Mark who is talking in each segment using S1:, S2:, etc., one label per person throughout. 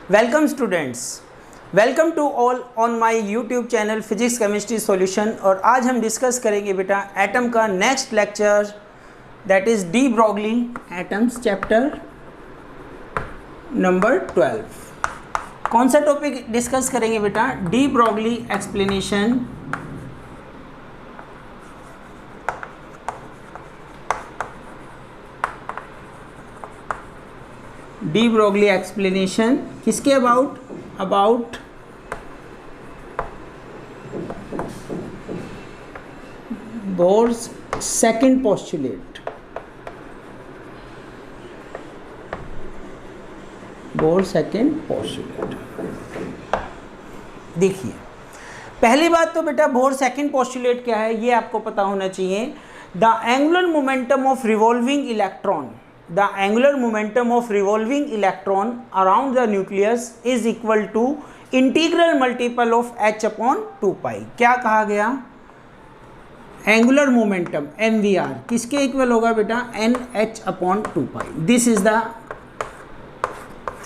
S1: Welcome students, welcome to all on my YouTube channel physics chemistry solution. और आज हम discuss करेंगे बेटा एटम का next lecture, that is de Broglie atoms, chapter number 12। कौन सा टॉपिक डिस्कस करेंगे बेटा? De Broglie explanation de Broglie explanation किसके about Bohr's second postulate. Bohr second postulate. देखिए, पहली बात तो बेटा बोर सेकंड पोस्टुलेट क्या है ये आपको पता होना चाहिए। The angular momentum of revolving electron, the angular momentum of revolving electron around the nucleus is equal to integral multiple of h upon 2 pi। क्या कहा गया? angular momentum mvr किसके इक्वल होगा बेटा? nh upon 2 pi। This is the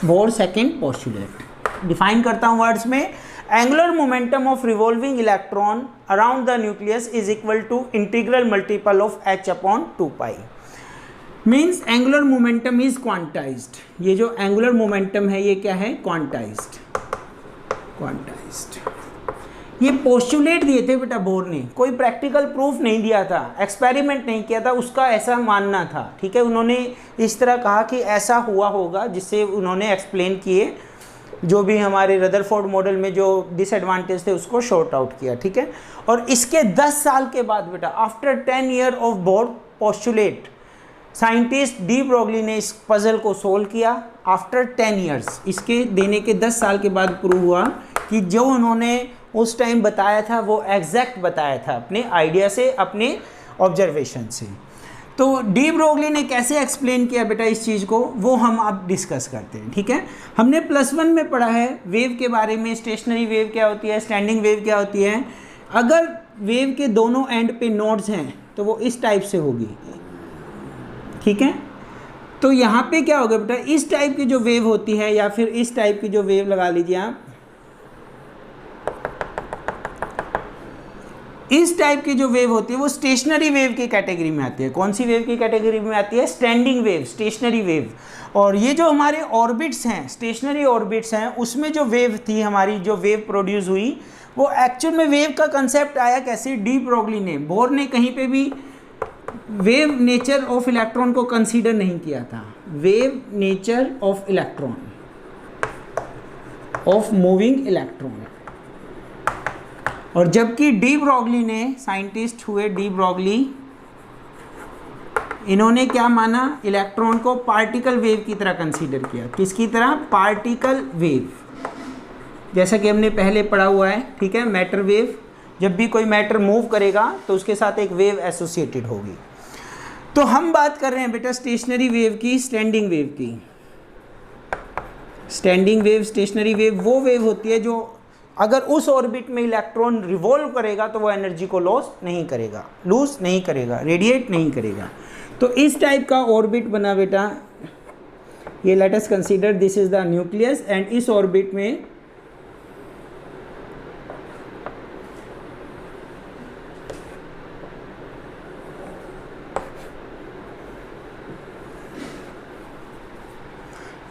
S1: Bohr second postulate. Define करता हूँ words में। Angular momentum of revolving electron around the nucleus is equal to integral multiple of h upon 2 pi। Means angular momentum is quantized. ये जो angular momentum है ये क्या है? Quantized. ये पोस्टुलेट दिए थे बेटा बोर ने, कोई प्रैक्टिकल प्रूफ नहीं दिया था, एक्सपेरिमेंट नहीं किया था, उसका ऐसा मानना था। ठीक है, उन्होंने इस तरह कहा कि ऐसा हुआ होगा, जिससे उन्होंने एक्सप्लेन किए जो भी हमारे रदरफोर्ड मॉडल में जो डिसएडवांटेज थे उसको शॉर्ट आउट किया। ठीक है, और इसके 10 साल के बाद बेटा after 10 year of bore postulate scientist de Broglie ने इस पजल को सोल्व किया। आफ्टर 10 ईयर्स, इसके देने के 10 साल के बाद प्रूव हुआ कि जो उन्होंने उस टाइम बताया था वो एग्जैक्ट बताया था, अपने आइडिया से, अपने ऑब्जर्वेशन से। तो डी ब्रॉगली ने कैसे एक्सप्लेन किया बेटा इस चीज़ को, वो हम अब डिस्कस करते हैं। ठीक है, हमने +1 में पढ़ा है वेव के बारे में। स्टेशनरी वेव क्या होती है, स्टैंडिंग वेव क्या होती है। अगर वेव के दोनों एंड पे नोड्स हैं तो वो इस टाइप से होगी। ठीक है, तो यहाँ पे क्या होगा बेटा, इस टाइप की जो वेव होती है या फिर इस टाइप की जो वेव लगा लीजिए आप, इस टाइप की जो वेव होती है वो स्टेशनरी वेव की कैटेगरी में आती है। कौन सी वेव की कैटेगरी में आती है? Standing wave, stationary wave. और ये जो हमारे ऑर्बिट्स हैं, स्टेशनरी ऑर्बिट्स हैं, उसमें जो वेव थी हमारी, जो वेव प्रोड्यूस हुई, वो एक्चुअल में वेव का कंसेप्ट आया कैसे? डी ब्रॉगली ने, बोर ने कहीं पे भी वेव नेचर ऑफ इलेक्ट्रॉन को कंसीडर नहीं किया था। Wave nature of electron, of moving electron. और जबकि डी ब्रॉगली ने, साइंटिस्ट हुए डी ब्रॉगली, इन्होंने क्या माना? इलेक्ट्रॉन को पार्टिकल वेव की तरह कंसीडर किया। किसकी तरह? पार्टिकल वेव, जैसा कि हमने पहले पढ़ा हुआ है। ठीक है, मैटर वेव, जब भी कोई मैटर मूव करेगा तो उसके साथ एक वेव एसोसिएटेड होगी। तो हम बात कर रहे हैं बेटा स्टेशनरी वेव की, स्टैंडिंग वेव की। स्टैंडिंग वेव, स्टेशनरी वेव वो वेव होती है जो अगर उस ऑर्बिट में इलेक्ट्रॉन रिवॉल्व करेगा तो वो एनर्जी को लूज नहीं करेगा, रेडिएट नहीं करेगा। तो इस टाइप का ऑर्बिट बना बेटा, ये late us consider this is the nucleus, and इस ऑर्बिट में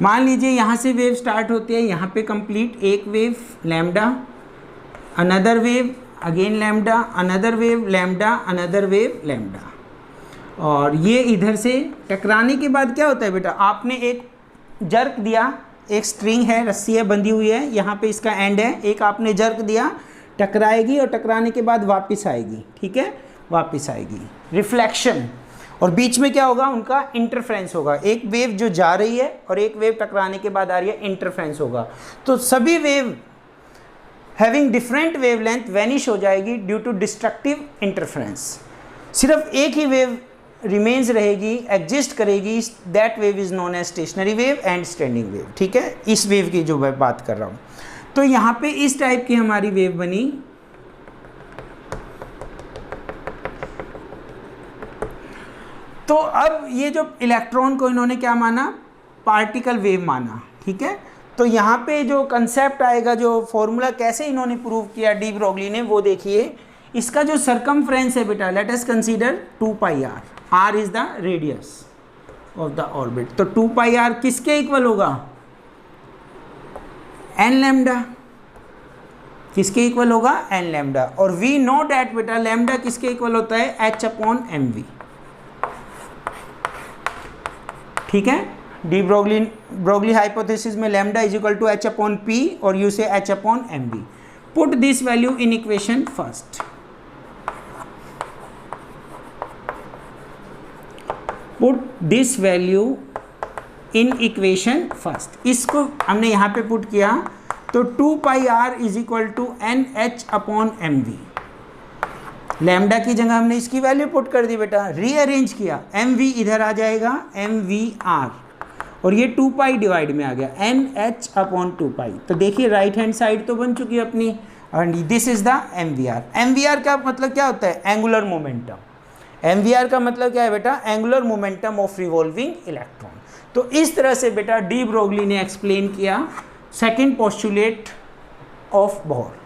S1: मान लीजिए यहाँ से वेव स्टार्ट होती है, यहाँ पे कंप्लीट एक wave lambda, another wave again lambda, another wave lambda, another wave lambda. और ये इधर से टकराने के बाद क्या होता है बेटा? आपने एक जर्क दिया, एक स्ट्रिंग है, रस्सी है, बंधी हुई है, यहाँ पे इसका एंड है, एक आपने जर्क दिया, टकराएगी और टकराने के बाद वापस आएगी। ठीक है, वापस आएगी, रिफ्लेक्शन। और बीच में क्या होगा? उनका इंटरफ्रेंस होगा। एक वेव जो जा रही है और एक वेव टकराने के बाद आ रही है, इंटरफ्रेंस होगा। तो सभी wave having different wavelength vanish हो जाएगी ड्यू टू डिस्ट्रक्टिव इंटरफ्रेंस। सिर्फ एक ही वेव रिमेन्स रहेगी, एग्जिस्ट करेगी, that wave is known as stationary wave and standing wave. ठीक है, इस वेव की जो मैं बात कर रहा हूँ। तो यहाँ पे इस टाइप की हमारी वेव बनी। तो अब ये जो इलेक्ट्रॉन को इन्होंने क्या माना? पार्टिकल वेव माना। ठीक है, तो यहाँ पे जो कंसेप्ट आएगा, जो फॉर्मूला कैसे इन्होंने प्रूव किया डी ब्रोगली ने, वो देखिए। इसका जो सरकमफ्रेंस है बेटा, let us consider 2 pi r, r is the radius of the orbit. तो 2 पाई आर किसके इक्वल होगा? N lambda. किसके इक्वल होगा? N lambda. और वी नो डैट बेटा लैम्डा किसके इक्वल होता है? H upon m v. ठीक है, डी ब्रोगली हाइपोथेसिस में lambda is equal to h upon p और you say h upon m v. Put this value in equation first. Put this value in equation first. इसको हमने यहाँ पे put किया तो 2 pi r is equal to n h upon m v. Lambda की जगह हमने इसकी वैल्यू पुट कर दी बेटा, रीअरेंज किया, एम वी इधर आ जाएगा, एम वी आर, और ये 2 पाई डिवाइड में आ गया, एन एच अपॉन 2 पाई। तो देखिए राइट हैंड साइड तो बन चुकी है अपनी, and this is the M V R. M V R का मतलब क्या होता है? Angular momentum. M V R का मतलब क्या है बेटा? Angular momentum of revolving electron. तो इस तरह से बेटा डी ब्रोगली ने एक्सप्लेन किया second postulate of Bohr.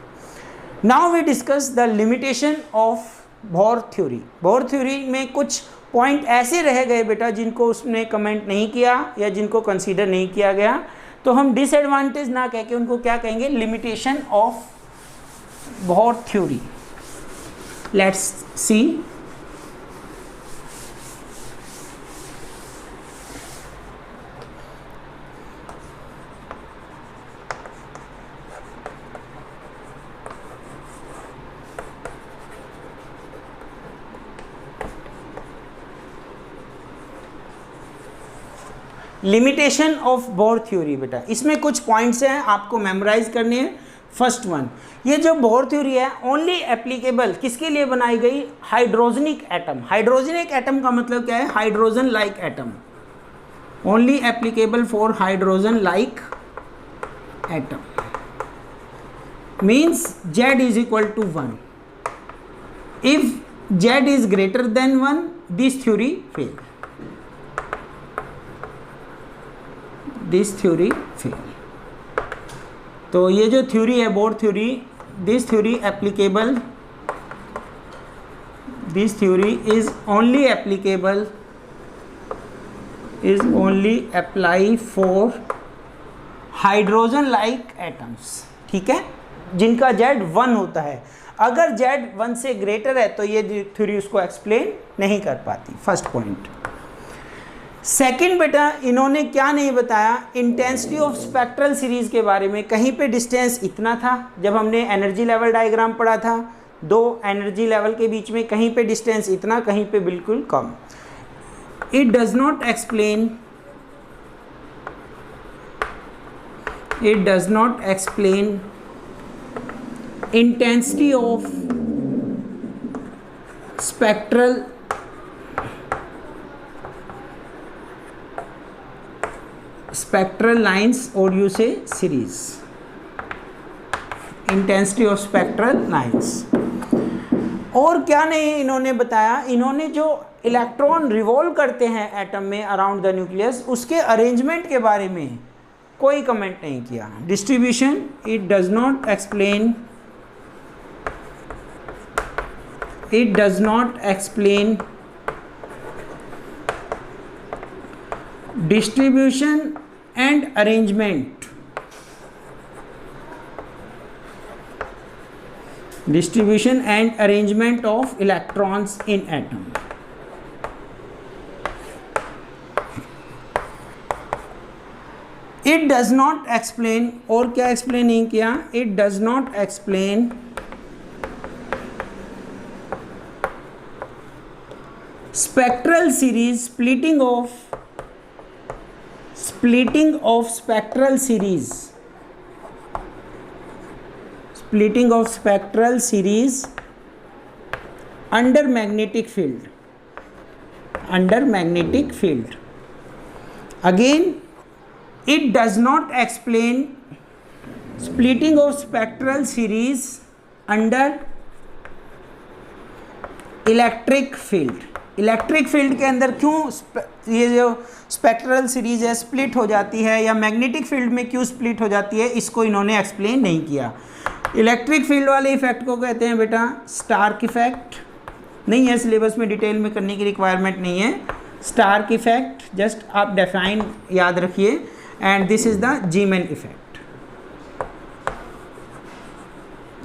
S1: Now we discuss the limitation of Bohr theory. Bohr theory में कुछ पॉइंट ऐसे रह गए बेटा जिनको उसने कमेंट नहीं किया या जिनको कंसीडर नहीं किया गया, तो हम डिसएडवांटेज ना कह के उनको क्या कहेंगे? Limitation of Bohr theory. Let's see. Limitation of Bohr theory बेटा, इसमें कुछ पॉइंट्स हैं आपको मेमोराइज करने हैं। फर्स्ट वन, ये जो बोहर थ्योरी है ओनली एप्लीकेबल किसके लिए बनाई गई? हाइड्रोजनिक एटम। हाइड्रोजनिक एटम का मतलब क्या है? Hydrogen like atom. Only applicable for hydrogen like atom means Z is equal to 1. If Z is greater than 1, this theory fail. This theory fail. तो ये जो थ्योरी है Bohr theory, this theory applicable, this theory is only applicable, is only apply for hydrogen like atoms. ठीक है, जिनका Z 1 होता है। अगर Z 1 से ग्रेटर है तो ये थ्योरी उसको एक्सप्लेन नहीं कर पाती। First point. सेकंड बेटा, इन्होंने क्या नहीं बताया? इंटेंसिटी ऑफ स्पेक्ट्रल सीरीज के बारे में। कहीं पे डिस्टेंस इतना था जब हमने एनर्जी लेवल डायग्राम पढ़ा था, दो एनर्जी लेवल के बीच में कहीं पे डिस्टेंस इतना, कहीं पे बिल्कुल कम। It does not explain, it does not explain intensity of spectral spectral lines, or you say series, intensity of spectral lines। और क्या नहीं इन्होंने बताया? इन्होंने जो इलेक्ट्रॉन रिवॉल्व करते हैं एटम में अराउंड द न्यूक्लियस, उसके अरेंजमेंट के बारे में कोई कमेंट नहीं किया। Distribution, it does not explain, it does not explain distribution and arrangement, distribution and arrangement of electrons in atom। it does not explain, और क्या explain नहीं किया? it does not explain spectral series, splitting of spectral series, splitting of spectral series under magnetic field, under magnetic field। Again, it does not explain splitting of spectral series under electric field। Electric field के अंदर क्यों ये जो spectral series है split हो जाती है, या मैग्नेटिक फील्ड में क्यों स्प्लिट हो जाती है, इसको इन्होंने एक्सप्लेन नहीं किया। इलेक्ट्रिक फील्ड वाले इफेक्ट को कहते हैं बेटा स्टार्क इफेक्ट। नहीं है सिलेबस में, डिटेल में करने की रिक्वायरमेंट नहीं है। स्टार्क इफेक्ट जस्ट आप डिफाइन याद रखिए, and this is the Zeeman effect.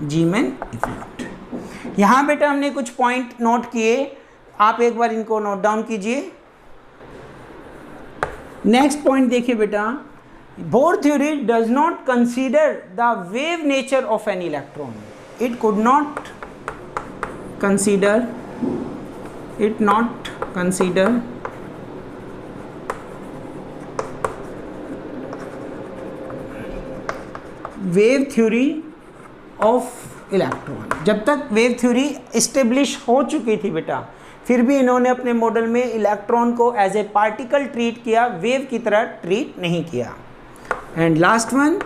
S1: Zeeman effect. यहाँ बेटा हमने कुछ पॉइंट नोट किए, आप एक बार इनको नोट डाउन कीजिए। नेक्स्ट पॉइंट देखिए बेटा, bore theory does not consider the wave nature of an electron. It could not consider, it not consider wave theory of electron। जब तक वेव थ्योरी इस्टेब्लिश हो चुकी थी बेटा, फिर भी इन्होंने अपने मॉडल में इलेक्ट्रॉन को एज ए पार्टिकल ट्रीट किया, वेव की तरह ट्रीट नहीं किया। एंड लास्ट वन,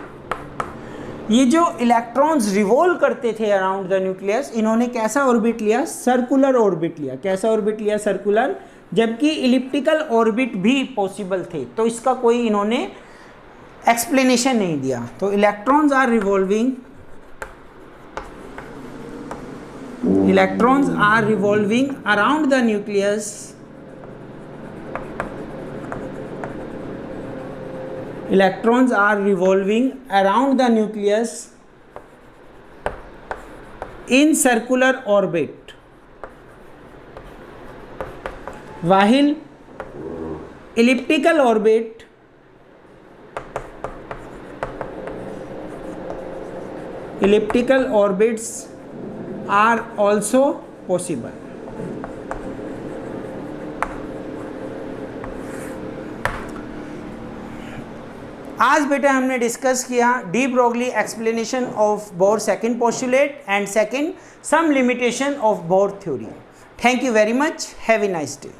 S1: ये जो इलेक्ट्रॉन्स रिवॉल्व करते थे अराउंड द न्यूक्लियस, इन्होंने कैसा ऑर्बिट लिया? सर्कुलर ऑर्बिट लिया। कैसा ऑर्बिट लिया? सर्कुलर। जबकि इलिप्टिकल ऑर्बिट भी पॉसिबल थे, तो इसका कोई इन्होंने एक्सप्लेनेशन नहीं दिया। तो electrons are revolving, electrons are revolving around the nucleus, electrons are revolving around the nucleus in circular orbit, while elliptical orbit elliptical orbits are also possible। आज बेटा हमने डिस्कस किया de Broglie explanation of Bohr second postulate and second some limitation of Bohr theory. Thank you very much, have a nice day.